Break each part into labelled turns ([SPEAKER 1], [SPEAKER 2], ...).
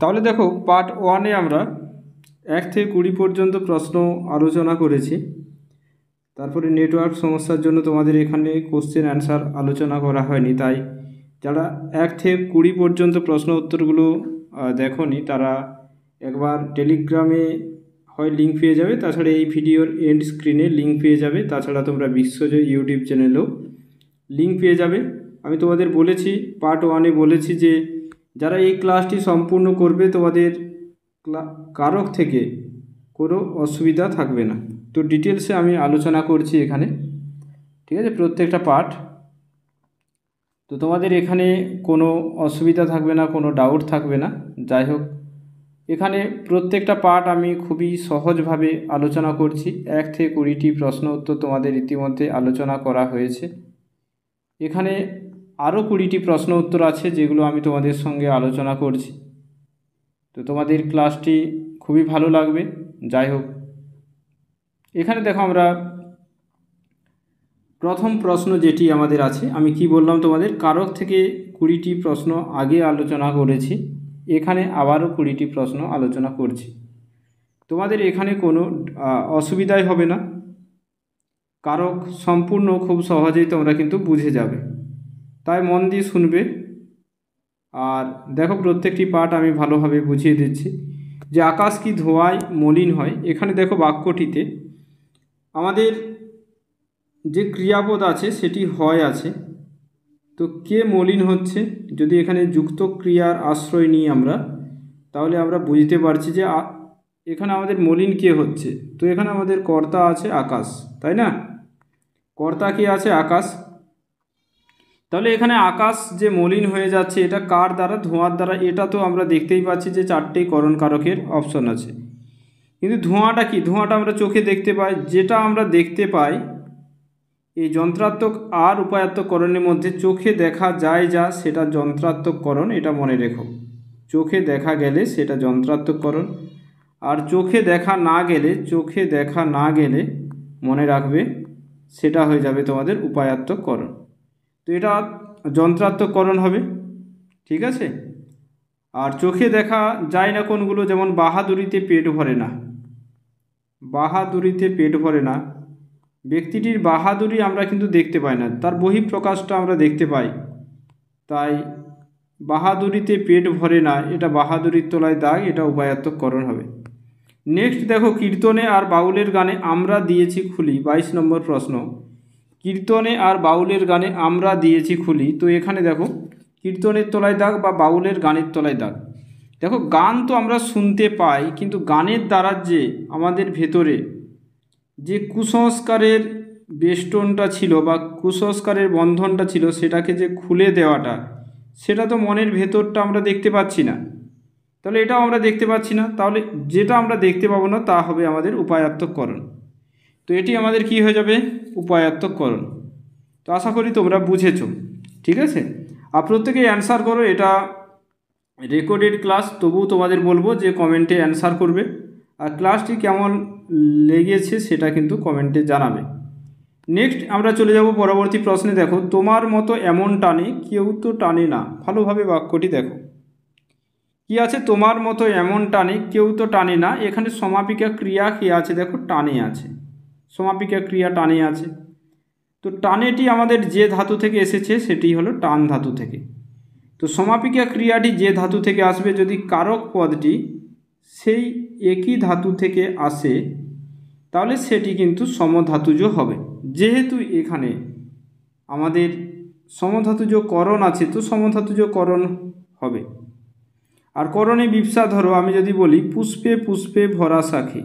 [SPEAKER 1] তাহলে দেখো পার্ট ওয়ানে আমরা 1 থেকে 20 পর্যন্ত প্রশ্ন আলোচনা করেছি। তারপরে নেটওয়ার্ক সমস্যার জন্য তোমাদের এখানে কোশ্চেন অ্যান্সার আলোচনা করা হয়নি, তাই যারা 1 থেকে 20 পর্যন্ত প্রশ্ন উত্তরগুলো দেখোনি তারা একবার টেলিগ্রামে হয় লিঙ্ক পেয়ে যাবে, তাছাড়া এই ভিডিওর এন্ড স্ক্রিনে লিঙ্ক পেয়ে যাবে, তাছাড়া তোমরা বিশ্বজয় ইউটিউব চ্যানেলেও লিঙ্ক পেয়ে যাবে। আমি তোমাদের বলেছি পার্ট ওয়ানে বলেছি যে যারা এই ক্লাসটি সম্পূর্ণ করবে তোমাদের কারক থেকে কোনো অসুবিধা থাকবে না। তো ডিটেলসে আমি আলোচনা করছি এখানে, ঠিক আছে, প্রত্যেকটা পার্ট। তো তোমাদের এখানে কোনো অসুবিধা থাকবে না, কোনো ডাউট থাকবে না। যাই হোক, এখানে প্রত্যেকটা পার্ট আমি খুবই সহজভাবে আলোচনা করছি। 1 থেকে 20টি প্রশ্ন উত্তর তোমাদের ইতিমধ্যে আলোচনা করা হয়েছে। এখানে আরও 20টি প্রশ্ন উত্তর আছে যেগুলো আমি তোমাদের সঙ্গে আলোচনা করছি। তো তোমাদের ক্লাসটি খুবই ভালো লাগবে। যাই হোক, এখানে দেখো আমরা প্রথম প্রশ্ন যেটি আমাদের আছে, আমি কি বললাম তোমাদের কারক থেকে 20টি প্রশ্ন আগে আলোচনা করেছি, এখানে আবারও 20টি প্রশ্ন আলোচনা করছি। তোমাদের এখানে কোনো অসুবিধাই হবে না, কারক সম্পূর্ণ খুব সহজেই তোমরা কিন্তু বুঝে যাবে, তাই মন দিয়ে শুনবে। আর দেখো প্রত্যেকটি পার্ট আমি ভালোভাবে বুঝিয়ে দিচ্ছি। যে আকাশ কি ধোঁয়ায় মলিন হয়, এখানে দেখো বাক্যটিতে আমাদের যে ক্রিয়াপদ আছে সেটি হয় আছে। তো কে মলিন হচ্ছে, যদি এখানে যুক্ত ক্রিয়ার আশ্রয় নিই আমরা, তাহলে আমরা বুঝতে পারছি যে এখানে আমাদের মলিন কে হচ্ছে। তো এখানে আমাদের কর্তা আছে আকাশ, তাই না? কর্তা কে আছে আকাশ। তাহলে এখানে আকাশ যে মলিন হয়ে যাচ্ছে এটা কার দ্বারা? ধোঁয়ার দ্বারা। এটা তো আমরা দেখতেই পাচ্ছি যে 4টি করণ কারকের অপশন আছে। কিন্তু ধোঁয়াটা কি? ধোঁয়াটা আমরা চোখে দেখতে পাই। যেটা আমরা দেখতে পাই এই যন্ত্রাত্মক আর উপায়াত্মকরণের মধ্যে চোখে দেখা যায় যা, সেটা যন্ত্রাত্মককরণ, এটা মনে রেখো। চোখে দেখা গেলে সেটা যন্ত্রাত্মককরণ, আর চোখে দেখা না গেলে মনে রাখবে সেটা হয়ে যাবে তোমাদের উপায়াত্মককরণ। তো এটা যন্ত্রাত্মককরণ হবে, ঠিক আছে। আর চোখে দেখা যায় না কোনগুলো? যেমন বাহাদুরিতে পেট ভরে না, বাহাদুরিতে পেট ভরে না, ব্যক্তিটির বাহাদুরি আমরা কিন্তু দেখতে পাই না, তার বহিঃপ্রকাশটা আমরা দেখতে পাই। তাই বাহাদুরিতে পেট ভরে না, এটা বাহাদুরির তলায় দাগ, এটা উপায়াত্মককরণ হবে। নেক্সট দেখো, কীর্তনে আর বাউলের গানে আমরা দিয়েছি খুলি, 22 নম্বর প্রশ্ন। কীর্তনে আর বাউলের গানে আমরা দিয়েছি খুলি। তো এখানে দেখো কীর্তনের তলায় দাগ বা বাউলের গানের তলায় দাগ। দেখো গান তো আমরা শুনতে পাই, কিন্তু গানের দ্বারা যে আমাদের ভেতরে যে কুসংস্কারের বেষ্টনটা ছিল বা কুসংস্কারের বন্ধনটা ছিল সেটাকে যে খুলে দেওয়াটা, সেটা তো মনের ভেতরটা আমরা দেখতে পাচ্ছি না। তাহলে এটাও আমরা দেখতে পাচ্ছি না, তাহলে যেটা আমরা দেখতে পাবো না তা হবে আমাদের উপায়াত্মককরণ। তো এটি আমাদের কি হয়ে যাবে? উপায়াত্মককরণ। তো আশা করি তোমরা বুঝেছো, ঠিক আছে। আর প্রত্যেকেই অ্যান্সার করো, এটা রেকর্ডেড ক্লাস, তবুও তোমাদের বলবো যে কমেন্টে অ্যান্সার করবে। আর ক্লাসটি কেমন লেগেছে সেটা কিন্তু কমেন্টে জানাবে। নেক্সট আমরা চলে যাব পরবর্তী প্রশ্নে। দেখো, তোমার মতো এমন টানে কেউ তো টানে না। ভালোভাবে বাক্যটি দেখো কি আছে, তোমার মতো এমন টানে কেউ তো টানে না। এখানে সমাপিকা ক্রিয়া কি আছে? দেখো টানে আছে, সমাপিকা ক্রিয়া টানে আছে। তো টানেটি আমাদের যে ধাতু থেকে এসেছে সেটি হলো টান ধাতু থেকে। তো সমাপিকা ক্রিয়াটি যে ধাতু থেকে আসবে, যদি কারক পদটি সেই একই ধাতু থেকে আসে তাহলে সেটি কিন্তু সমধাতুজ হবে। যেহেতু এখানে আমাদের সমধাতুজ করণ আছে, তো সমধাতুজ করণ হবে। আর করণে বিপসা ধরো, আমি যদি বলি পুষ্পে পুষ্পে ভরা শাখে,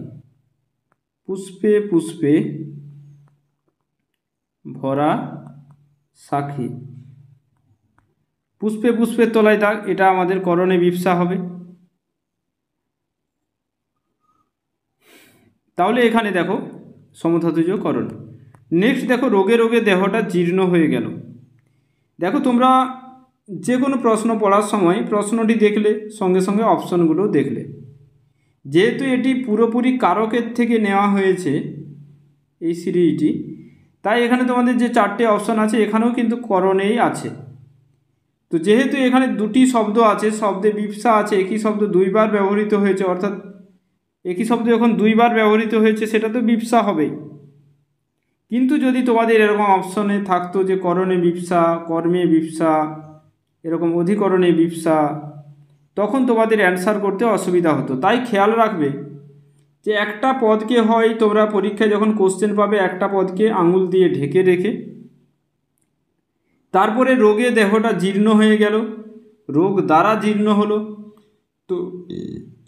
[SPEAKER 1] পুষ্পে পুষ্পে ভরা শাখে, পুষ্পে পুষ্পের তলায় দাগ, এটা আমাদের করণে বিপসা হবে। তাহলে এখানে দেখো সমধাতুজ করণ। নেক্সট দেখো, রোগে রোগে দেহটা জীর্ণ হয়ে গেল। দেখো তোমরা যে কোনো প্রশ্ন পড়ার সময় প্রশ্নটি দেখলে সঙ্গে সঙ্গে অপশনগুলো দেখলে, যেহেতু এটি পুরোপুরি কারকের থেকে নেওয়া হয়েছে এই সিরিজটি, তাই এখানে তোমাদের যে 4টে অপশন আছে এখানেও কিন্তু করণেই আছে। তো যেহেতু এখানে দুটি শব্দ আছে, শব্দে বিপসা আছে, একই শব্দ দুইবার ব্যবহৃত হয়েছে, অর্থাৎ একই শব্দ যখন দুইবার ব্যবহৃত হয়েছে সেটা তো বিপসা হবেই। কিন্তু যদি তোমাদের এরকম অপশনে থাকতো যে করণে বিপসা, কর্মে বিপসা, এরকম অধিকরণে বিপসা, তখন তোমাদের অ্যান্সার করতে অসুবিধা হতো। তাই খেয়াল রাখবে যে একটা পদকে হয় তোমরা পরীক্ষায় যখন কোশ্চেন পাবে একটা পদকে আঙুল দিয়ে ঢেকে রেখে, তারপরে রোগে দেহটা জীর্ণ হয়ে গেল, রোগ দ্বারা জীর্ণ হলো, তো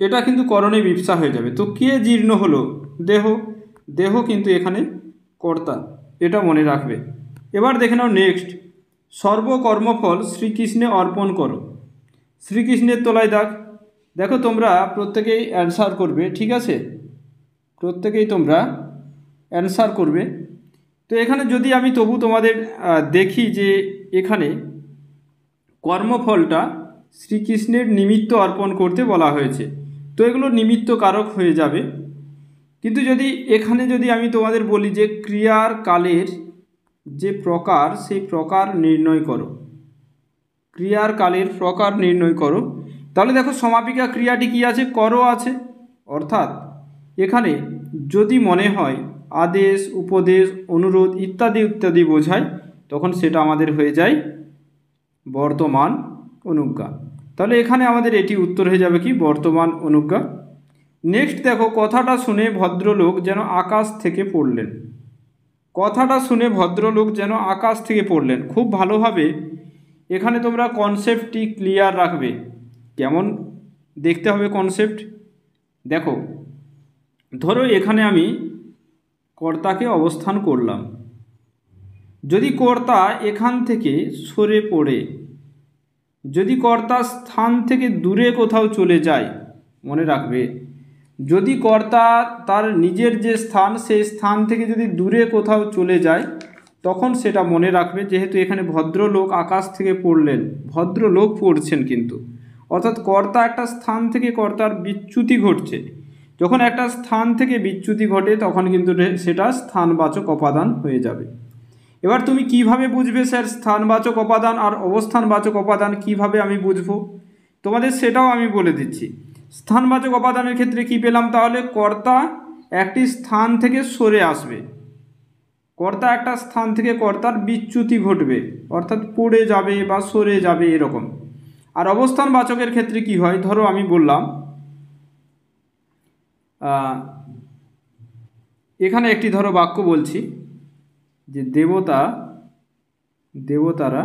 [SPEAKER 1] এটা কিন্তু করণে বিপসা হয়ে যাবে। তো কে জীর্ণ হলো? দেহ। দেহ কিন্তু এখানে কর্তা, এটা মনে রাখবে। এবার দেখে নাও নেক্সট, সর্বকর্মফল শ্রীকৃষ্ণে অর্পণ করো। শ্রীকৃষ্ণের তলায় দাগ। দেখো তোমরা প্রত্যেকেই অ্যান্সার করবে, ঠিক আছে, প্রত্যেকেই তোমরা অ্যান্সার করবে। তো এখানে যদি আমি তবু তোমাদের দেখি যে এখানে কর্মফলটা শ্রীকৃষ্ণের নিমিত্ত অর্পণ করতে বলা হয়েছে, তো এগুলো নিমিত্ত কারক হয়ে যাবে। কিন্তু যদি এখানে যদি আমি তোমাদের বলি যে ক্রিয়ার কালের যে প্রকার, সেই প্রকার নির্ণয় করো, ক্রিয়ার কালের প্রকার নির্ণয় করো, তাহলে দেখো সমাপিকা ক্রিয়াটি কি আছে? করো আছে। অর্থাৎ এখানে যদি মনে হয় আদেশ, উপদেশ, অনুরোধ ইত্যাদি ইত্যাদি বোঝায়, তখন সেটা আমাদের হয়ে যায় বর্তমান অনুজ্ঞা। তাহলে এখানে আমাদের এটি উত্তর হয়ে যাবে কি? বর্তমান অনুজ্ঞা। নেক্সট দেখো, কথাটা শুনে ভদ্রলোক যেন আকাশ থেকে পড়লেন। কথাটা শুনে ভদ্রলোক যেন আকাশ থেকে পড়লেন। খুব ভালোভাবে এখানে তোমরা কনসেপ্টটি ক্লিয়ার রাখবে। কেমন দেখতে হবে কনসেপ্ট? দেখো, ধরো এখানে আমি কর্তাকে অবস্থান করলাম, যদি কর্তা এখান থেকে সরে পড়ে, যদি কর্তা স্থান থেকে দূরে কোথাও চলে যায়, মনে রাখবে, যদি কর্তা তার নিজের যে স্থান, সেই স্থান থেকে যদি দূরে কোথাও চলে যায়, তখন সেটা মনে রাখবে। যেহেতু এখানে ভদ্রলোক আকাশ থেকে পড়লেন, ভদ্রলোক পড়ছেন কিন্তু, অর্থাৎ কর্তা একটা স্থান থেকে কর্তার বিচ্যুতি ঘটছে। যখন একটা স্থান থেকে বিচ্যুতি ঘটে তখন কিন্তু সেটা স্থানবাচক অপাদান হয়ে যাবে। এবার তুমি কিভাবে বুঝবে স্যার স্থানবাচক অপাদান আর অবস্থানবাচক অপাদান কিভাবে আমি বুঝবো? তোমাদের সেটাও আমি বলে দিচ্ছি। স্থানবাচক অপাদানের ক্ষেত্রে কি পেলাম? তাহলে কর্তা একটি স্থান থেকে সরে আসবে, কর্তা একটা স্থান থেকে কর্তার বিচ্যুতি ঘটবে, অর্থাৎ পড়ে যাবে বা সরে যাবে এরকম। আর অবস্থানবাচকের ক্ষেত্রে কি হয়? ধরো আমি বললাম এখানে একটি ধরো বাক্য বলছি যে দেবতারা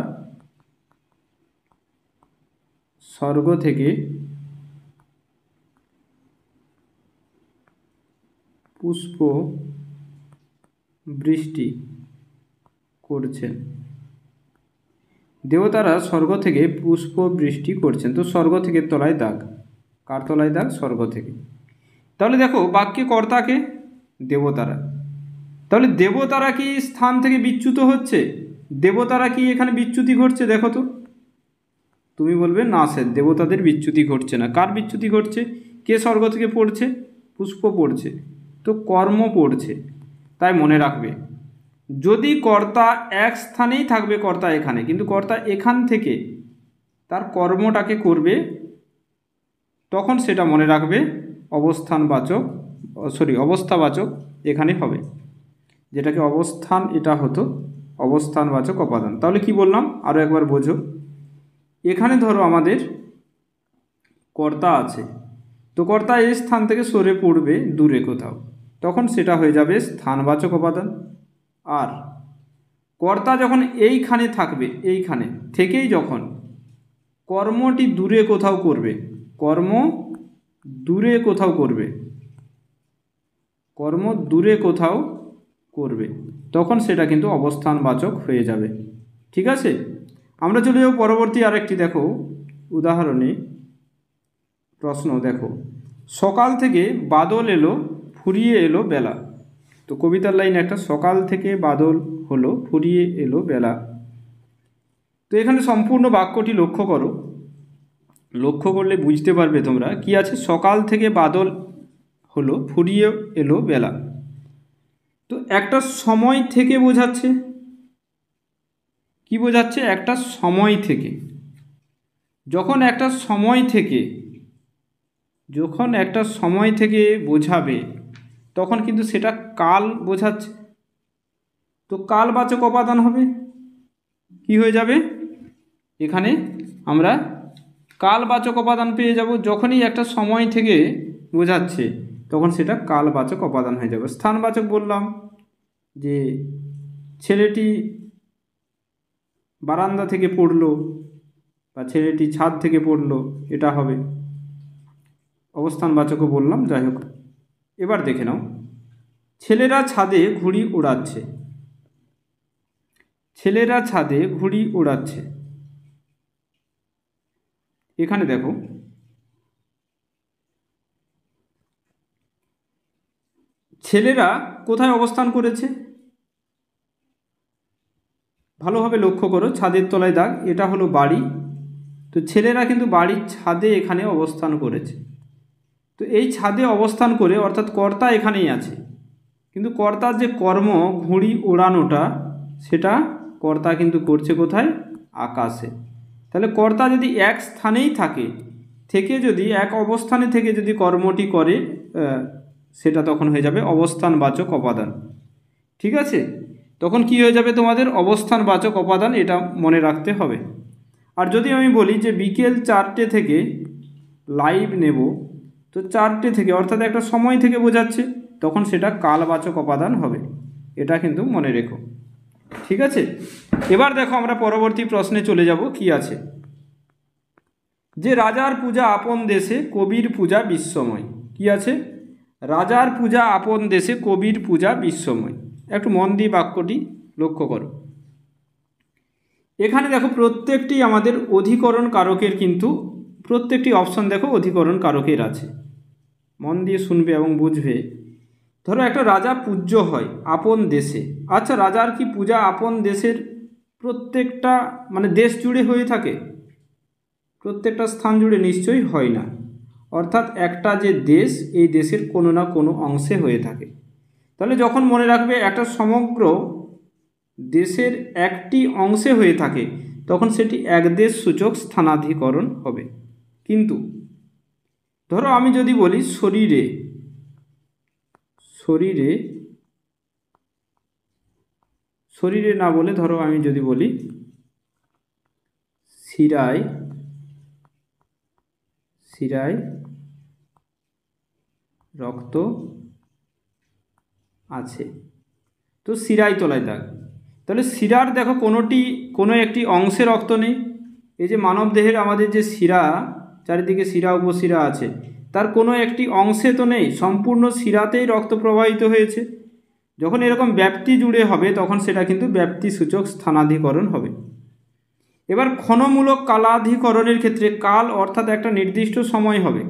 [SPEAKER 1] স্বর্গ থেকে পুষ্প বৃষ্টি করছেন। দেবতারা স্বর্গ থেকে পুষ্প বৃষ্টি করছেন। তো স্বর্গ থেকে তলায় দাগ, কার তলায় দাগ? স্বর্গ থেকে। তাহলে দেখো বাক্যে কর্তাকে দেবতারা, তাহলে দেবতারা কি স্থান থেকে বিচ্যুত হচ্ছে? দেবতারা কি এখানে বিচ্যুতি ঘটছে? দেখো তো, তুমি বলবে না স্যার দেবতাদের বিচ্যুতি ঘটছে না। কার বিচ্যুতি ঘটছে? কে স্বর্গ থেকে পড়ছে? পুষ্প পড়ছে, তো কর্ম পড়ছে। তাই মনে রাখবে, যদি কর্তা এক স্থানেই থাকবে, কর্তা এখানে, কিন্তু কর্তা এখান থেকে তার কর্মটাকে করবে, তখন সেটা মনে রাখবে অবস্থাবাচক এখানে হবে, যেটাকে অবস্থান এটা হতো অবস্থানবাচক অপাদান। তাহলে কি বললাম আরও একবার বোঝো। এখানে ধরো আমাদের কর্তা আছে, তো কর্তা এই স্থান থেকে সরে পড়বে দূরে কোথাও, তখন সেটা হয়ে যাবে স্থানবাচক উপাদান। আর কর্তা যখন এইখানে থাকবে, এইখানে থেকেই যখন কর্মটি দূরে কোথাও করবে, কর্ম দূরে কোথাও করবে, কর্ম দূরে কোথাও করবে, তখন সেটা কিন্তু অবস্থানবাচক হয়ে যাবে। ঠিক আছে, আমরা চলে যাব পরবর্তী আরেকটি। দেখো উদাহরণে প্রশ্ন, দেখো সকাল থেকে বাদল এলো ফুরিয়ে এলো বেলা। তো কবিতার লাইন একটা, সকাল থেকে বাদল হলো ফুরিয়ে এলো বেলা। তো এখানে সম্পূর্ণ বাক্যটি লক্ষ্য করো, লক্ষ্য করলে বুঝতে পারবে তোমরা কি আছে। সকাল থেকে বাদল হলো ফুরিয়ে এলো বেলা, তো একটা সময় থেকে বোঝাচ্ছে। কি বোঝাচ্ছে? একটা সময় থেকে। যখন একটা সময় থেকে বোঝাবে তখন কিন্তু সেটা কাল বোঝাচ্ছে। তো কালবাচক অপাদান হবে, কি হয়ে যাবে, এখানে আমরা কালবাচক অপাদান পেয়ে যাব। যখনই একটা সময় থেকে বোঝাচ্ছে তখন সেটা কালবাচক অপাদান হয়ে যাবে। স্থানবাচক বললাম যে ছেলেটি বারান্দা থেকে পড়লো বা ছেলেটি ছাদ থেকে পড়লো, এটা হবে। অবস্থানবাচকও বললাম, যাই হোক। এবার দেখে নাও, ছেলেরা ছাদে ঘুড়ি উড়াচ্ছে। ছেলেরা ছাদে ঘুড়ি উড়াচ্ছে, এখানে দেখো ছেলেরা কোথায় অবস্থান করেছে, ভালোভাবে লক্ষ্য করো, ছাদের তলায় দাগ, এটা হলো বাড়ি। তো ছেলেরা কিন্তু বাড়ির ছাদে এখানে অবস্থান করেছে। তো এই ছাদে অবস্থান করে অর্থাৎ কর্তা এখানেই আছে, কিন্তু কর্তার যে কর্ম ঘুড়ি ওড়ানোটা, সেটা কর্তা কিন্তু করছে কোথায়, আকাশে। তাহলে কর্তা যদি এক স্থানেই থেকে যদি এক অবস্থানে থেকে যদি কর্মটি করে, সেটা তখন হয়ে যাবে অবস্থানবাচক অপাদান। ঠিক আছে, তখন কি হয়ে যাবে তোমাদের, অবস্থানবাচক অপাদান, এটা মনে রাখতে হবে। আর যদি আমি বলি যে বিকেল 4টে থেকে লাইভ নেব, তো 4টে থেকে অর্থাৎ একটা সময় থেকে বোঝাচ্ছে, তখন সেটা কালবাচক অপাদান হবে, এটা কিন্তু মনে রেখো। ঠিক আছে, এবার দেখো আমরা পরবর্তী প্রশ্নে চলে যাব। কি আছে, যে রাজার পূজা আপন দেশে কবির পূজা বিশ্বময়। কি আছে, রাজার পূজা আপন দেশে কবির পূজা বিশ্বময়। একটু মন দিয়ে বাক্যটি লক্ষ্য করো। এখানে দেখো প্রত্যেকটি আমাদের অধিকরণ কারকের, কিন্তু প্রত্যেকটি অপশন দেখো অধিকরণ কারকের আছে, মন দিয়ে শুনবে এবং বুঝবে। ধরো একটা রাজা পূজ্য হয় আপন দেশে। আচ্ছা, রাজার কি পূজা আপন দেশের প্রত্যেকটা মানে দেশ জুড়ে হয়ে থাকে? প্রত্যেকটা স্থান জুড়ে নিশ্চয়ই হয় না। অর্থাৎ একটা যে দেশ, এই দেশের কোনো না কোনো অংশে হয়ে থাকে। তাহলে যখন মনে রাখবে একটা সমগ্র দেশের একটি অংশে হয়ে থাকে, তখন সেটি একদেশ সূচক স্থানাধিকরণ হবে। কিন্তু ধরো আমি যদি বলি শরীরে, শরীরে শরীরে না বলে ধরো আমি যদি বলি শিরায়, শিরায় রক্ত আছে, তো শিরায় তলায় দাগ। তাহলে শিরার দেখো কোনো একটি অংশে রক্ত নেই। এই যে মানব দেহের আমাদের যে শিরা, চারিদিকে শিরা উপশিরা আছে, তার কোনো একটি অংশে তো নেই, সম্পূর্ণ শিরাতেই রক্ত প্রবাহিত হয়েছে। যখন এরকম ব্যাপ্তি জুড়ে হবে তখন সেটা কিন্তু ব্যাপ্তিসূচক স্থানাধিকরণ হবে। এবার ক্ষণমূলক কালাধিকরণের ক্ষেত্রে কাল অর্থাৎ একটা নির্দিষ্ট সময় হবে।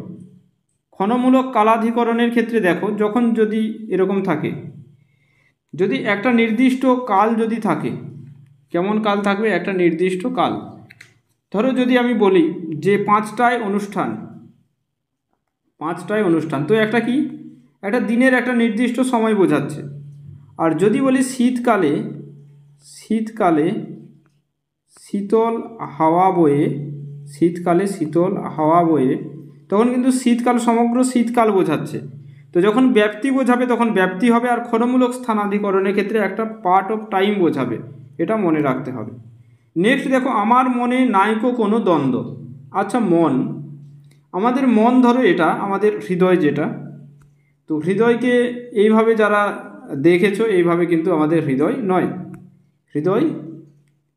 [SPEAKER 1] ক্ষণমূলক কালাধিকরণের ক্ষেত্রে দেখো, যখন যদি এরকম থাকে, যদি একটা নির্দিষ্ট কাল যদি থাকে, কেমন কাল থাকবে, একটা নির্দিষ্ট কাল। ধরো যদি আমি বলি যে 5টায় অনুষ্ঠান, 5টায় অনুষ্ঠান, তো একটা কি, একটা দিনের একটা নির্দিষ্ট সময় বোঝাচ্ছে। আর যদি বলি শীতকালে, শীতকালে শীতল হাওয়া বয়ে, শীতকালে শীতল হাওয়া বয়ে, তখন কিন্তু শীতকাল সমগ্র শীতকাল বোঝাচ্ছে। তো যখন ব্যাপ্তি বোঝাবে তখন ব্যাপ্তি হবে, আর ক্ষণমূলক স্থানাধিকরণের ক্ষেত্রে একটা পার্ট অফ টাইম বোঝাবে, এটা মনে রাখতে হবে। নেক্সট দেখো, আমার মনে নাইকো কোনো দ্বন্দ্ব। আচ্ছা, মন, আমাদের মন ধরো এটা আমাদের হৃদয় যেটা, তো হৃদয়কে এইভাবে যারা দেখেছো, এইভাবে কিন্তু আমাদের হৃদয় নয়, হৃদয়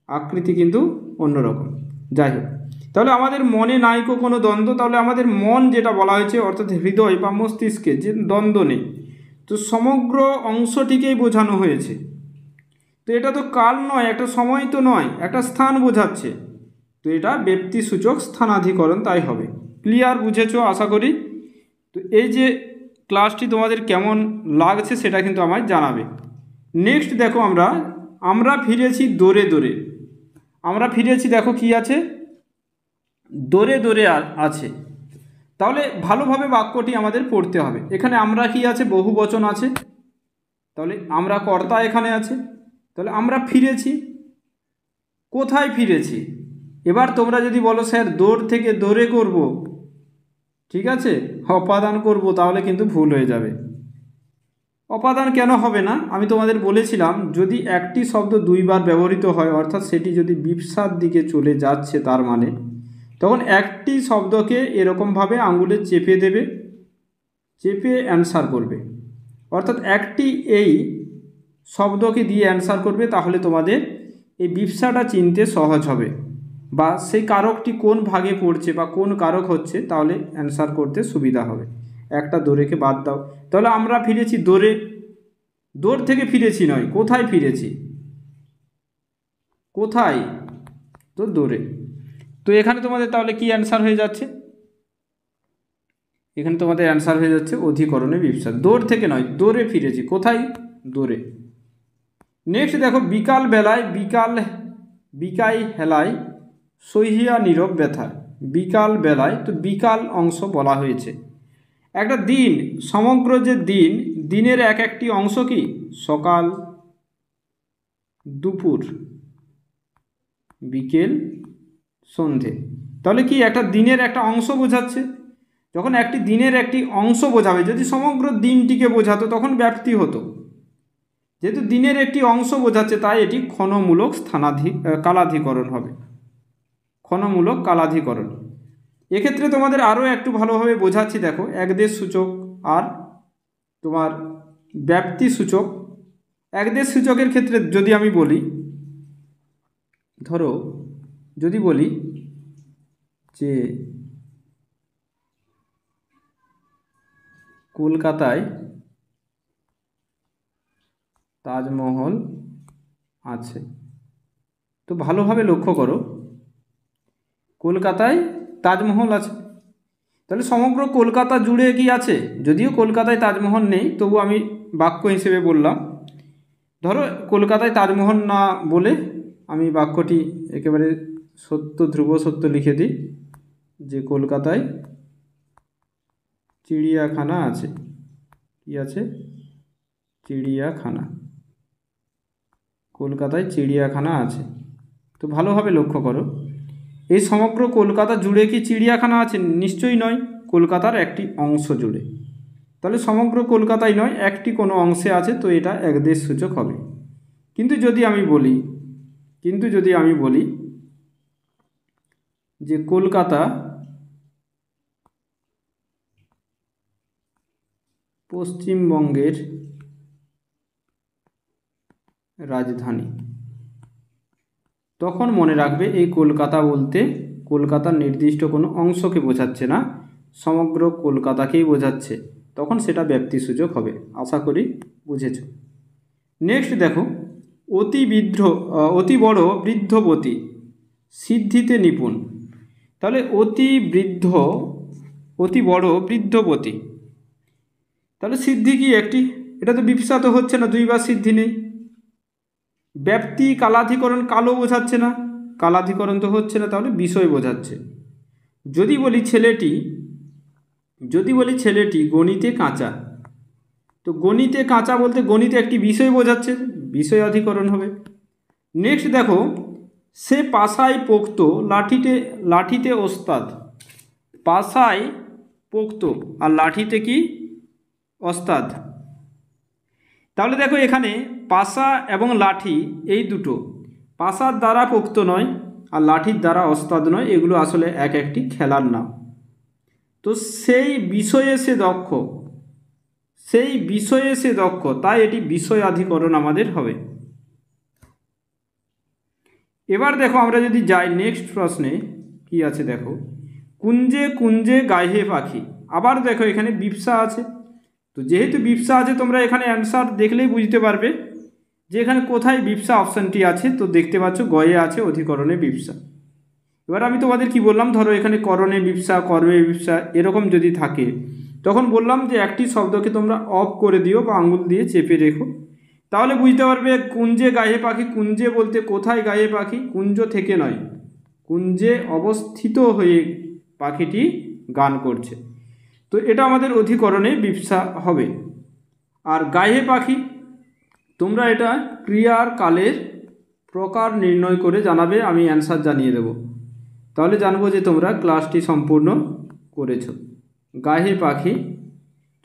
[SPEAKER 1] আকৃতি কিন্তু অন্যরকম। যাই হোক, তাহলে আমাদের মনে নাইকো কোনো দ্বন্দ্ব, তাহলে আমাদের মন যেটা বলা হয়েছে অর্থাৎ হৃদয় বা মস্তিষ্কে যে দ্বন্দ্ব নেই, তো সমগ্র অংশটিকেই বোঝানো হয়েছে। তো এটা তো কাল নয়, একটা সময় তো নয়, একটা স্থান বোঝাচ্ছে, তো এটা ব্যক্তিসূচক স্থানাধিকরণ, তাই হবে। ক্লিয়ার, বুঝেছো আশা করি। তো এই যে ক্লাসটি তোমাদের কেমন লাগছে সেটা কিন্তু আমায় জানাবে। নেক্সট দেখো, আমরা ফিরেছি দৌড়ে দৌড়ে। আমরা ফিরেছি, দেখো কি আছে, দৌড়ে দৌড়ে আছে। তাহলে ভালোভাবে বাক্যটি আমাদের পড়তে হবে। এখানে আমরা কি আছে, বহু বচন আছে, তাহলে আমরা কর্তা এখানে আছে। তাহলে আমরা ফিরেছি, কোথায় ফিরেছি, এবার তোমরা যদি বলো স্যার দৌড় থেকে দৌড়ে করব, ঠিক আছে, অপাদান করব, তাহলে কিন্তু ভুল হয়ে যাবে। অপাদান কেন হবে না? আমি তোমাদের বলেছিলাম যদি একটি শব্দ দুইবার ব্যবহৃত হয়, অর্থাৎ সেটি যদি বিপসার দিকে চলে যাচ্ছে, তার মানে তখন একটি শব্দকে এরকমভাবে আঙুলে চেপে দেবে, চেপে অ্যান্সার করবে, অর্থাৎ একটি এই শব্দকে দিয়ে অ্যান্সার করবে, তাহলে তোমাদের এই বিপসাটা চিনতে সহজ হবে, বা সেই কারকটি কোন ভাগে পড়ছে বা কোন কারক হচ্ছে, তাহলে অ্যান্সার করতে সুবিধা হবে। একটা দৌড়েকে বাদ দাও, তাহলে আমরা ফিরেছি দৌড়ে, দৌড় থেকে ফিরেছি নয়, কোথায় ফিরেছি? কোথায়? তো দৌড়ে। তো এখানে তোমাদের তাহলে কি অ্যান্সার হয়ে যাচ্ছে? এখানে তোমাদের অ্যান্সার হয়ে যাচ্ছে অধিকরণে বিপসা। দৌড় থেকে নয়, দৌড়ে ফিরেছি। কোথায়? দৌড়ে। নেক্সট দেখো, বিকাল বেলায় বিকাই হেলায় সহিয়া নীরব ব্যথা। বিকাল বেলায়, তো বিকাল অংশ বলা হয়েছে। একটা দিন, সমগ্র যে দিন, দিনের এক একটি অংশ কি? সকাল, দুপুর, বিকেল, সন্ধে। তাহলে কি একটা দিনের একটা অংশ বোঝাচ্ছে। যখন একটি দিনের একটি অংশ বোঝাবে, যদি সমগ্র দিনটিকে বোঝাতো তখন ব্যাপ্তি হতো। যেহেতু দিনের একটি অংশ বোঝাচ্ছে, তাই এটি ক্ষণমূলক কালাধিকরণ হবে। ক্ষণমূলক কালাধিকরণ। এক্ষেত্রে তোমাদের আরও একটু ভালোভাবে বোঝাচ্ছি, দেখো, একদেশ সূচক আর তোমার ব্যাপ্তি সূচক। একদেশ সূচকের ক্ষেত্রে যদি আমি বলি, ধরো যদি বলি যে কলকাতায় তাজমহল আছে, তো ভালোভাবে লক্ষ্য করো, কলকাতায় তাজমহল আছে, তাহলে সমগ্র কলকাতা জুড়ে কি আছে? যদিও কলকাতায় তাজমহল নেই, তবু আমি বাক্য হিসেবে বললাম। ধরো কলকাতায় তাজমহল না বলে আমি বাক্যটি একেবারে সত্য, ধ্রুব সত্য লিখে দিই যে কলকাতায় চিড়িয়াখানা আছে। কি আছে? চিড়িয়াখানা। কলকাতায় চিড়িয়াখানা আছে। তো ভালোভাবে লক্ষ্য করো, এই সমগ্র কলকাতা জুড়ে কি চিড়িয়াখানা আছে? নিশ্চয়ই নয়, কলকাতার একটি অংশ জুড়ে। তাহলে সমগ্র কলকাতায় নয়, একটি কোনো অংশে আছে, তো এটা একদেশ সূচক হবে। কিন্তু যদি আমি বলি যে কলকাতা পশ্চিমবঙ্গের রাজধানী, তখন মনে রাখবে এই কলকাতা বলতে কলকাতার নির্দিষ্ট কোনো অংশকে বোঝাচ্ছে না, সমগ্র কলকাতাকেই বোঝাচ্ছে, তখন সেটা ব্যাপ্তিসূচক হবে। আশা করি বুঝেছ। নেক্সট দেখো, অতি বড় বৃদ্ধবতী সিদ্ধিতে নিপুণ। তাহলে অতি বড় বৃদ্ধবতী, তাহলে সিদ্ধি কি একটি? এটা তো বিপসা তো হচ্ছে না, দুইবার সিদ্ধি নেই। ব্যাপ্তি কালাধিকরণ, কালো বোঝাচ্ছে না, কালাধিকরণ তো হচ্ছে না, তাহলে বিষয় বোঝাচ্ছে। যদি বলি ছেলেটি গণিতে কাঁচা, তো গণিতে কাঁচা বলতে গণিতে একটি বিষয় বোঝাচ্ছে, বিষয় অধিকরণ হবে। নেক্সট দেখো, সে পাশায় পোক্ত লাঠিতে ওস্তাদ। পাশায় পোক্ত আর লাঠিতে কি? ওস্তাদ। তাহলে দেখো এখানে পাশা এবং লাঠি এই দুটো, পাশার দ্বারা পোক্ত নয় আর লাঠির দ্বারা ওস্তাদ নয়, এগুলো আসলে এক একটি খেলার নাম। তো সেই বিষয়ে সে দক্ষ, তাই এটি বিষয়াধিকরণ আমাদের হবে। এবার দেখো আমরা যদি যাই নেক্সট প্রশ্নে, কি আছে দেখো, কুঞ্জে কুঞ্জে গাহে পাখি। আবার দেখো এখানে বিপসা আছে, তো যেহেতু বিপসা আছে তোমরা এখানে অ্যান্সার দেখলেই বুঝতে পারবে যে এখানে কোথায় বিপসা অপশানটি আছে। তো দেখতে পাচ্ছ গয়ে আছে অধিকরণে বিপসা। এবার আমি তোমাদের কি বললাম, ধরো এখানে করণে বিপসা, কর্মে বিপসা এরকম যদি থাকে, তখন বললাম যে একটি শব্দকে তোমরা অফ করে দিও বা আঙুল দিয়ে চেপে রেখো, তাহলে বুঝতে পারবে কুঞ্জে গায়ে পাখি। কুঞ্জে বলতে কোথায় গায়ে পাখি? কুঞ্জ থেকে নয়, কুঞ্জে অবস্থিত হয়ে পাখিটি গান করছে, তো এটা আমাদের অধিকরণে বিপসা হবে। আর গায়ে পাখি, তোমরা এটা ক্রিয়ার কালের প্রকার নির্ণয় করে জানাবে, আমি অ্যান্সার জানিয়ে দেব। তাহলে জানবো যে তোমরা ক্লাসটি সম্পূর্ণ করেছো। গাহে পাখি।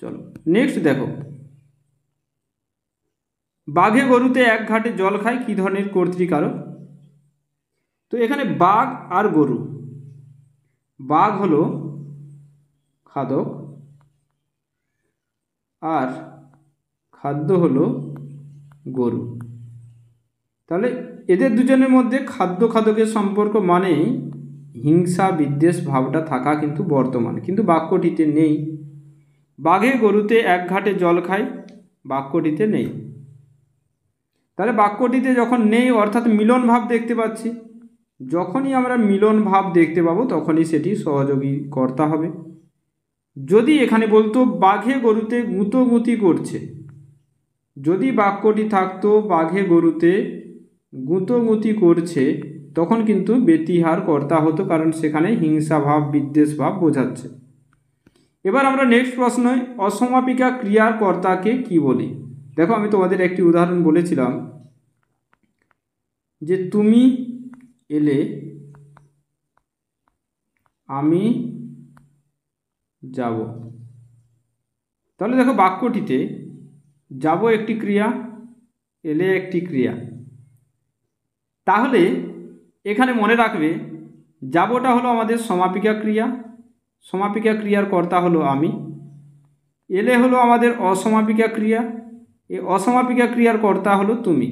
[SPEAKER 1] চলো নেক্সট দেখো, বাঘে গরুতে এক ঘাটে জল খায় কী ধরনের কর্তৃকারক? তো এখানে বাঘ আর গরু, বাঘ হলো খাদক আর খাদ্য হলো গরু। তাহলে এদের দুজনের মধ্যে খাদ্য খাদকের সম্পর্ক মানেই হিংসা বিদ্বেষ ভাবটা থাকা কিন্তু বর্তমান, কিন্তু বাক্যটিতে নেই। বাঘে গরুতে এক ঘাটে জল খায় বাক্যটিতে নেই। তাহলে বাক্যটিতে যখন নেই অর্থাৎ মিলন ভাব দেখতে পাচ্ছি, যখনই আমরা মিলন ভাব দেখতে পাবো তখনই সেটি সহযোগী কর্তা হবে। যদি এখানে বলতো বাঘে গরুতে গুঁতোগুঁতি করছে, যদি বাক্যটি থাকতো বাঘে গরুতে গুঁতোগুঁতি করছে, তখন কিন্তু ব্যতিহার কর্তা হতো, কারণ সেখানে হিংসা ভাব বিদ্বেষ ভাব বোঝাচ্ছে। এবার আমরা নেক্সট প্রশ্ন, অসমাপিকা ক্রিয়ার কর্তাকে কি বলি? দেখো আমি তোমাদের একটি উদাহরণ বলেছিলাম যে তুমি এলে আমি যাব। তাহলে দেখো বাক্যটিতে যাব একটি ক্রিয়া, এলে একটি ক্রিয়া। তাহলে এখানে মনে রাখবে যাবটা হলো আমাদের সমাপিকা ক্রিয়া, সমাপিকা ক্রিয়ার কর্তা হলো আমি। এলে হলো আমাদের অসমাপিকা ক্রিয়া, এই অসমাপিকা ক্রিয়ার কর্তা হলো তুমি।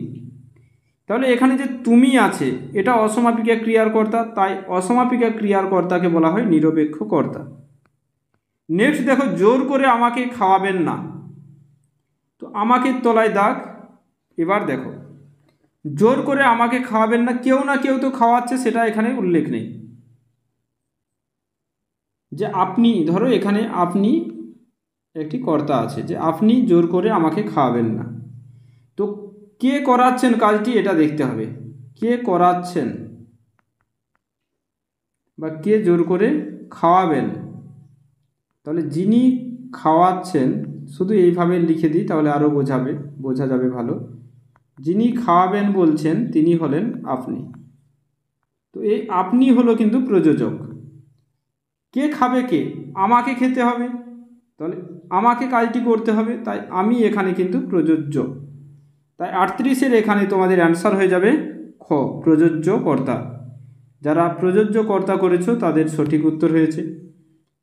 [SPEAKER 1] তাহলে এখানে যে তুমি আছে এটা অসমাপিকা ক্রিয়ার কর্তা, তাই অসমাপিকা ক্রিয়ার কর্তাকে বলা হয় নিরপেক্ষ কর্তা। নেক্সট দেখো, জোর করে আমাকে খাওয়াবেন না। তো আমাকে তলায় দাগ। এবার দেখো জোর করে আমাকে খাওয়াবেন না, কেউ না কেউ তো খাওয়াচ্ছে, সেটা এখানে উল্লেখ নেই। যে আপনি, ধরো এখানে আপনি একটি কর্তা আছে, যে আপনি জোর করে আমাকে খাওয়াবেন না। তো কে করাচ্ছেন কাজটি এটা দেখতে হবে, কে করাচ্ছেন বা কে জোর করে খাওয়াবেন। তাহলে যিনি খাওয়াচ্ছেন, শুধু এইভাবে লিখে দিই তাহলে আরও বোঝা যাবে ভালো। যিনি খাওয়াবেন বলছেন তিনি হলেন আপনি। তো এই আপনি হলো কিন্তু প্রযোজক। কে খাবে? কে? আমাকে খেতে হবে, তাহলে আমাকে কাজটি করতে হবে, তাই আমি এখানে কিন্তু প্রযোজ্য। তাই 38-এর এখানে তোমাদের অ্যান্সার হয়ে যাবে খ, প্রযোজ্য কর্তা। যারা প্রযোজ্য কর্তা করেছো তাদের সঠিক উত্তর হয়েছে।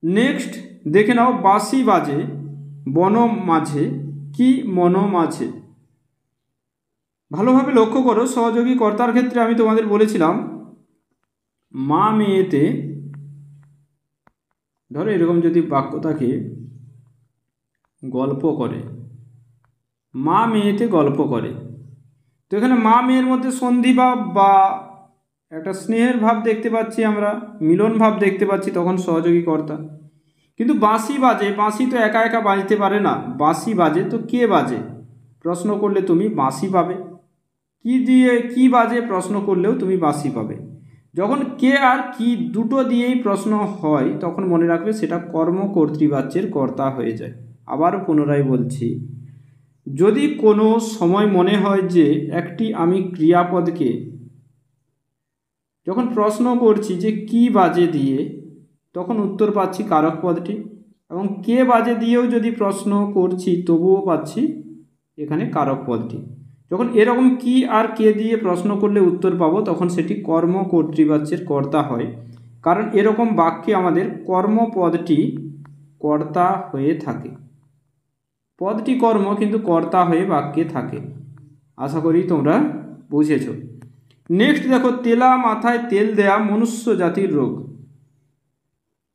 [SPEAKER 1] নেক্সট দেখে নাও, বাঁশি বাজে বন মাঝে কি মন মাঝে। ভালোভাবে লক্ষ্য করো, সহযোগী কর্তার ক্ষেত্রে আমি তোমাদের বলেছিলাম মা মেয়েতে, ধরো এরকম যদি বাক্য থাকে গল্প করে, মা মেয়েতে গল্প করে, তো এখানে মা মেয়ের মধ্যে সন্ধি ভাব বা একটা স্নেহের ভাব দেখতে পাচ্ছি, আমরা মিলন ভাব দেখতে পাচ্ছি, তখন সহযোগী কর্তা। কিন্তু বাঁশি বাজে, বাঁশি তো একা একা বাজতে পারে না, বাঁশি বাজে তো কে বাজে প্রশ্ন করলে তুমি বাঁশি পাবে, কি দিয়ে কি বাজে প্রশ্ন করলেও তুমি বাঁশি পাবে। যখন কে আর কি দুটো দিয়েই প্রশ্ন হয় তখন মনে রাখবে সেটা কর্মকর্তৃবাচ্যের কর্তা হয়ে যায়। আবারও পুনরায় বলছি, যদি কোনো সময় মনে হয় যে একটি আমি ক্রিয়াপদকে যখন প্রশ্ন করছি যে কি বাজে দিয়ে, তখন উত্তর পাচ্ছি কারক পদটি, এবং কে বাজে দিয়েও যদি প্রশ্ন করছি তবুও পাচ্ছি এখানে কারক পদটি। যখন এরকম কি আর কে দিয়ে প্রশ্ন করলে উত্তর পাবো তখন সেটি কর্মকর্তৃবাচ্যের কর্তা হয়, কারণ এরকম বাক্যে আমাদের কর্মপদটি কর্তা হয়ে থাকে। পদটি কর্ম কিন্তু কর্তা হয়ে বাক্যে থাকে। আশা করি তোমরা বুঝেছ। নেক্সট দেখো, তেলা মাথায় তেল দেয়া মনুষ্য জাতির রোগ।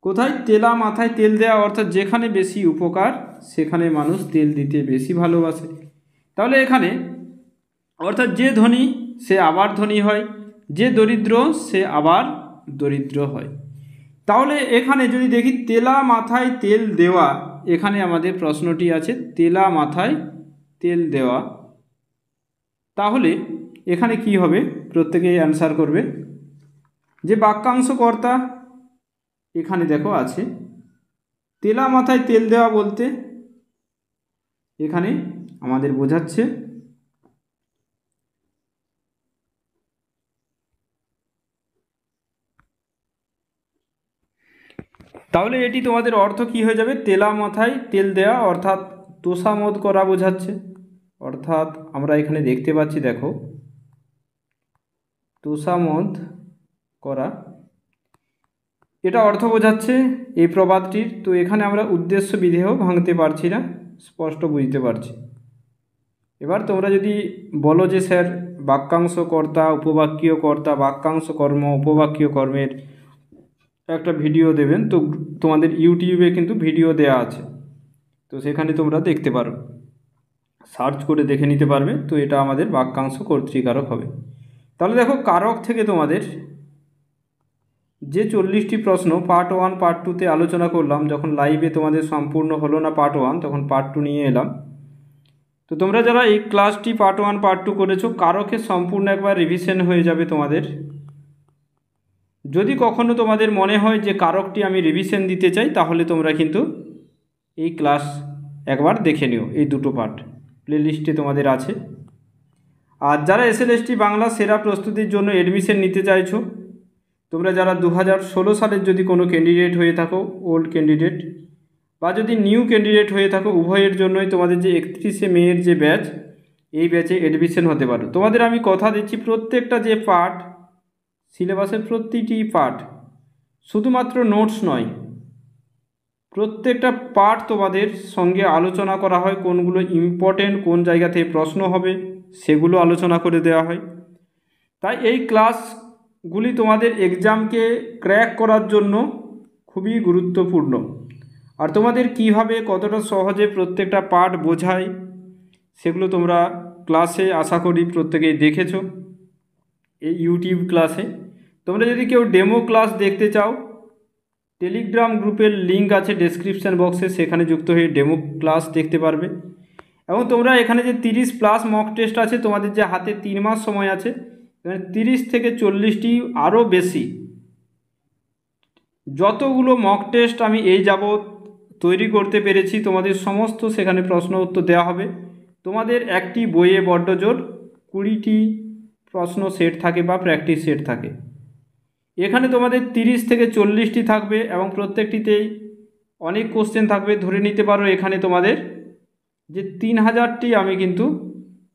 [SPEAKER 1] কোথায়? তেলা মাথায় তেল দেয়া, অর্থাৎ যেখানে বেশি উপকার সেখানে মানুষ তেল দিতে বেশি ভালোবাসে। তাহলে এখানে অর্থাৎ যে ধনী সে আবার ধনী হয়, যে দরিদ্র সে আবার দরিদ্র হয়। তাহলে এখানে যদি দেখি তেলা মাথায় তেল দেওয়া, এখানে আমাদের প্রশ্নটি আছে তেলা মাথায় তেল দেওয়া, তাহলে এখানে কি হবে প্রত্যেকেই অ্যান্সার করবে। যে বাক্যাংশ কর্তা এখানে দেখো আছে, তেলা মাথায় তেল দেওয়া বলতে এখানে আমাদের বোঝাচ্ছে তাহলে এটি তোমাদের অর্থ কি হয়ে যাবে? তেলা মাথায় তেল দেওয়া, অর্থাৎ তোষামোদ করা বোঝাচ্ছে। অর্থাৎ আমরা এখানে দেখতে পাচ্ছি, দেখো, তোষামোদ করা, এটা অর্থ বোঝাচ্ছে এই প্রবাদটির। তো এখানে আমরা উদ্দেশ্য বিধেয় ভাঙতে পারছি না, স্পষ্ট বুঝতে পারছি। এবার তোমরা যদি বলো যে স্যার বাক্যাংশ কর্তা, উপবাক্য কর্তা, বাক্যাংশ কর্ম, উপবাক্য কর্মের একটা ভিডিও দেবেন, তো তোমাদের ইউটিউবে কিন্তু ভিডিও দেয়া আছে, তো সেখানে তোমরা দেখতে পারো, সার্চ করে দেখে নিতে পারবে। তো এটা আমাদের বাক্যাংশ কর্তৃকারক হবে। তাহলে দেখো, কারক থেকে তোমাদের যে 40টি প্রশ্ন পার্ট 1 পার্ট 2তে আলোচনা করলাম, যখন লাইভে তোমাদের সম্পূর্ণ হলো না পার্ট 1, তখন পার্ট 2 নিয়ে এলাম। তো তোমরা যারা এই ক্লাসটি পার্ট 1 পার্ট 2 করেছো, কারকের সম্পূর্ণ একবার রিভিশন হয়ে যাবে তোমাদের। যদি কখনো তোমাদের মনে হয় যে কারকটি আমি রিভিশন দিতে চাই, তাহলে তোমরা কিন্তু এই ক্লাস একবার দেখে নিও, এই দুটো পার্ট প্লেলিস্টে তোমাদের আছে। আর যারা এসএলএসটি বাংলা সেরা প্রস্তুতির জন্য এডমিশন নিতে চাইছো, তোমরা যারা 2016 সালের যদি কোনো ক্যান্ডিডেট হয়ে থাকো, ওল্ড ক্যান্ডিডেট, বা যদি নিউ ক্যান্ডিডেট হয়ে থাকো, উভয়ের জন্যই তোমাদের যে 31শে মের যে ব্যাচ, এই ব্যাচে এডমিশন হতে পারো। তোমাদের আমি কথা দিচ্ছি, প্রত্যেকটা যে পার্ট, সিলেবাসের প্রতিটি পার্ট, শুধুমাত্র নোটস নয়, প্রত্যেকটা পার্ট তোমাদের সঙ্গে আলোচনা করা হয়, কোনগুলো ইম্পর্টেন্ট, কোন জায়গা থেকে প্রশ্ন হবে, সেগুলো আলোচনা করে দেওয়া হয়। তাই এই ক্লাসগুলি তোমাদের এক্সামকে ক্র্যাক করার জন্য খুবই গুরুত্বপূর্ণ। আর তোমাদের কিভাবে, কতটা সহজে প্রত্যেকটা পার্ট বোঝায়, সেগুলো তোমরা ক্লাসে আশা করি প্রত্যেকেই দেখেছো এই ইউটিউব ক্লাসে। তোমরা যদি কেউ ডেমো ক্লাস দেখতে চাও, টেলিগ্রাম গ্রুপের লিঙ্ক আছে ডেসক্রিপশান বক্সে, সেখানে যুক্ত হয়ে ডেমো ক্লাস দেখতে পারবে। এবং তোমরা এখানে যে 30+ মক টেস্ট আছে, তোমাদের যে হাতে 3 মাস সময় আছে, 30 থেকে 40টি আরও বেশি যতগুলো মক টেস্ট আমি এই যাবৎ তৈরি করতে পেরেছি, তোমাদের সমস্ত সেখানে প্রশ্ন উত্তর দেওয়া হবে। তোমাদের একটি বইয়ে বড্ড জোর 20টি প্রশ্ন সেট থাকে বা প্র্যাকটিস সেট থাকে। এখানে তোমাদের 30 থেকে 40টি থাকবে এবং প্রত্যেকটিতেই অনেক কোশ্চেন থাকবে। ধরে নিতে পারো এখানে তোমাদের যে 3000টি আমি কিন্তু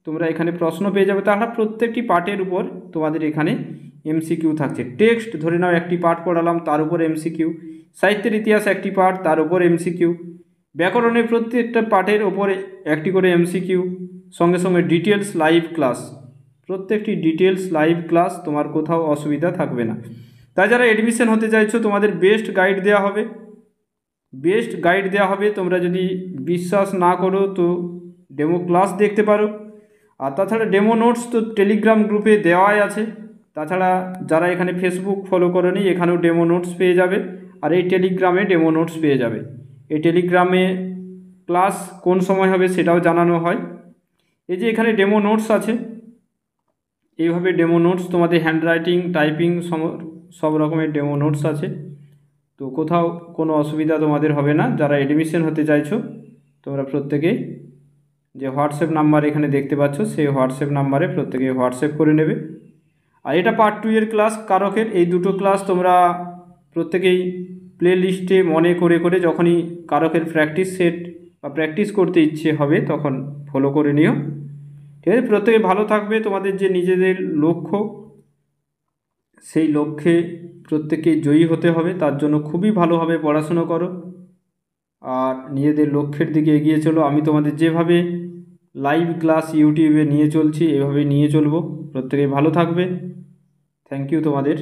[SPEAKER 1] তোমরা এখানে প্রশ্ন পেয়ে যাবে। তাহলে প্রত্যেকটি পার্টের উপর তোমাদের এখানে এমসিকিউ থাকছে। টেক্সট ধরে নাও একটি পার্ট পড়ালাম, তার উপর এমসিকিউ। সাহিত্যের ইতিহাস একটি পার্ট, তার উপর এমসিকিউ। ব্যাকরণের প্রত্যেকটা পার্টের ওপরে একটি করে এমসিকিউ, সঙ্গে সঙ্গে ডিটেলস লাইভ ক্লাস, প্রত্যেকটি ডিটেলস লাইভ ক্লাস, তোমার কোথাও অসুবিধা থাকবে না। তাই যারা এডমিশন হতে চাইছো, তোমাদের বেস্ট গাইড দেওয়া হবে, বেস্ট গাইড দেওয়া হবে। তোমরা যদি বিশ্বাস না করো তো ডেমো ক্লাস দেখতে পারো। আর তাছাড়া ডেমো নোটস তো টেলিগ্রাম গ্রুপে দেওয়াই আছে। তাছাড়া যারা এখানে ফেসবুক ফলো করেনি, এখানেও ডেমো নোটস পেয়ে যাবে। আর এই টেলিগ্রামে ডেমো নোটস পেয়ে যাবে। এই টেলিগ্রামে ক্লাস কোন সময় হবে সেটাও জানানো হয়। এই যে এখানে ডেমো নোটস আছে, এইভাবে ডেমো নোটস তোমাদের হ্যান্ডরাইটিং, টাইপিং সব রকমের ডেমো নোটস আছে। তো কোথাও কোনো অসুবিধা তোমাদের হবে না। যারা এডমিশন হতে চাইছো, তোমরা প্রত্যেকেই যে হোয়াটসঅ্যাপ নাম্বার এখানে দেখতে পাচ্ছ, সেই হোয়াটসঅ্যাপ নাম্বারে প্রত্যেকে হোয়াটসঅ্যাপ করে নেবে। আর এটা পার্ট 2 এর ক্লাস কারকের। এই দুটো ক্লাস তোমরা প্রত্যেকেই প্লে লিস্টে মনে করে করে যখনই কারকের প্র্যাকটিস সেট বা প্র্যাকটিস করতে ইচ্ছে হবে, তখন ফলো করে নিও। ঠিক আছে, প্রত্যেকে ভালো থাকবে। তোমাদের যে নিজেদের লক্ষ্য, সেই লক্ষ্যে প্রত্যেককে জয়ী হতে হবে, তার জন্য খুবই ভালোভাবে পড়াশুনো করো আর নিজেদের লক্ষ্যের দিকে এগিয়ে চলো। আমি তোমাদের যেভাবে লাইভ ক্লাস ইউটিউবে নিয়ে চলছি, এভাবে নিয়ে চলবো। প্রত্যেকে ভালো থাকবে। থ্যাংক ইউ তোমাদের।